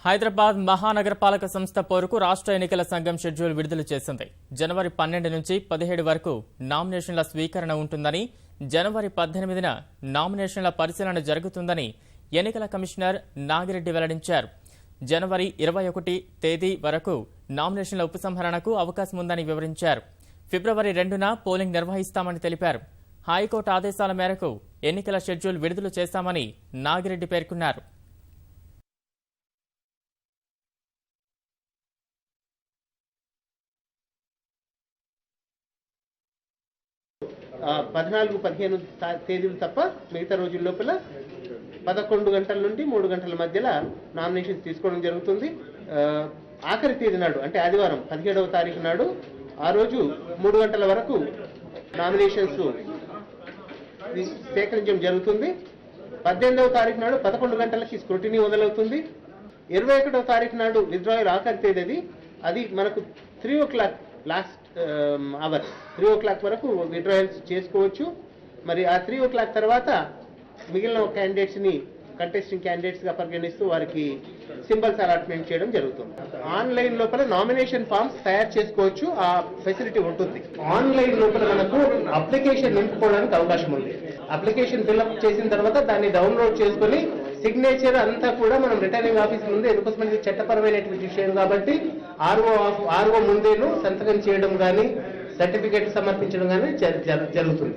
హైదరాబాద్ మహానగరపాలక సంస్థ పోరుకు రాష్ట్ర ఎన్నికల సంఘం షెడ్యూల్ విడుదల చేసింది. జనవరి 12 నుంచి 17 వరకు నామినేషన్ల స్వీకరణ ఉంటుందని, జనవరి 18న నామినేషన్ల పరిశీలన జరుగుతుందని ఎన్నికల కమిషనర్ నాగిరెడ్డి వెల్లడించారు. జనవరి 21 తేదీ వరకు నామినేషన్ల ఉపసంహరణకు అవకాశం ఉందని వివరించారు. ఫిబ్రవరి 2న పోలింగ్ నిర్వహిస్తామని తెలిపారు. హైకోర్టు ఆదేశాల మేరకు ఎన్నికల షెడ్యూల్ విడుదల చేశామని నాగిరెడ్డి పేర్కొన్నారు. 14-15 తేదీలు తప్ప మిగతా రోజుల లోపల 11 గంటల నుండి 3 గంటల మధ్యలో నామినేషన్స్ తీసుకోవడం జరుగుతుంది. ఆఖరి తేదీ నాడు అంటే ఆదివారం 17వ తారీఖు నాడు ఆ రోజు 3 గంటల వరకు నామినేషన్స్ సేకరించడం జరుగుతుంది. 18వ తారీఖు నాడు 11 గంటలకి స్క్రూటినీ మొదలవుతుంది. 21వ తారీఖు నాడు విత్డ్రాయల్ ఆఖరి తేదీ అది మనకు 3 o'clock లాస్ట్ అవర్ 3 o'clock వరకు విత్డ్రాయల్స్ చేసుకోవచ్చు. మరి ఆ 3 o'clock తర్వాత మిగిలిన క్యాండిడేట్స్ ని కంటెస్టింగ్ క్యాండిడేట్స్ గా పరిగణిస్తూ వారికి సింబల్స్ అలాట్మెంట్ చేయడం జరుగుతుంది. ఆన్లైన్ లోపల నామినేషన్ ఫామ్స్ తయారు చేసుకోవచ్చు, ఆ ఫెసిలిటీ ఉంటుంది. ఆన్లైన్ లోపల మనకు అప్లికేషన్ నింపుకోవడానికి అవకాశం ఉంది. అప్లికేషన్ ఫిల్అప్ చేసిన తర్వాత దాన్ని డౌన్లోడ్ చేసుకుని సిగ్నేచర్ అంతా కూడా మనం రిటర్నింగ్ ఆఫీస్ ముందు, ఎందుకోసం ఇది చట్టపరమైనటువంటి విషయం కాబట్టి ఆర్ఓ ముందేను సంతకం చేయడం కానీ సర్టిఫికేట్ సమర్పించడం కానీ జరుగుతుంది.